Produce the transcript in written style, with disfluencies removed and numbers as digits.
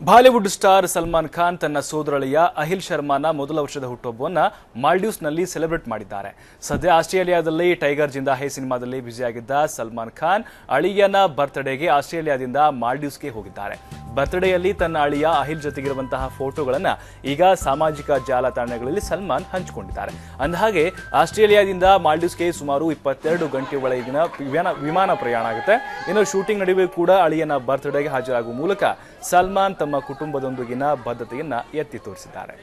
Bollywood star Salman Khan ತನ್ನ ಸೋದರಳಿಯ ಅಹಿಲ್ ಶರ್ಮಾನ ಮೊದಲ ವರ್ಷದ ಹುಟ್ಟುಹಬ್ಬವನ್ನು ಮಾಲ್ಡೀವ್ಸ್ನಲ್ಲಿ ಸೆಲೆಬ್ರೇಟ್ ಮಾಡಿದ್ದಾರೆ. ಸದ್ಯ ಆಸ್ಟ್ರೇಲಿಯಾದಲ್ಲಿ ಟೈಗರ್ ಜಿಂದಾ ಹೈ ಸಿನಿಮಾದಲ್ಲಿ ಬ್ಯುಸಿಯಾಗಿದ್ದ ಸಲ್ಮಾನ್ ಖಾನ್ ಅಳಿಯನ ಬರ್ತ್ಡೇಗೆ ಆಸ್ಟ್ರೇಲಿಯಾದಿಂದ ಮಾಲ್ಡೀವ್ಸ್ಗೆ ಹೋಗಿದ್ದಾರೆ. ಬರ್ತ್ಡೇಯಲ್ಲಿ ತನ್ನ ಅಳಿಯ ಅಹಿಲ್ ಜೊತೆಗಿರುವಂತಹ ಫೋಟೋಗಳನ್ನು ಈಗ ಸಾಮಾಜಿಕ ಜಾಲತಾಣಗಳಲ್ಲಿ ಸಲ್ಮಾನ್ ಹಂಚಿಕೊಂಡಿದ್ದಾರೆ. ಅಂದಹಾಗೆ ಆಸ್ಟ್ರೇಲಿಯಾದಿಂದ ಮಾಲ್ಡೀವ್ಸ್ಗೆ ಸುಮಾರು 22 ಗಂಟೆ ಒಳಗಿನ ವಿಮಾನ ಪ್ರಯಾಣ ಆಗುತ್ತೆ. ಇನ್ನು ಶೂಟಿಂಗ್ ನಡುವೆ ಕೂಡ ಅಳಿಯನ ಬರ್ತ್ಡೇಗೆ ಹಾಜರಾಗುವ ಮೂಲಕ ಸಲ್ಮಾನ್ ತಮ್ಮ ಕುಟುಂಬದೊಂದಿಗಿನ ಬದ್ಧತೆಯನ್ನ ಎತ್ತಿ ತೋರಿಸಿದ್ದಾರೆ.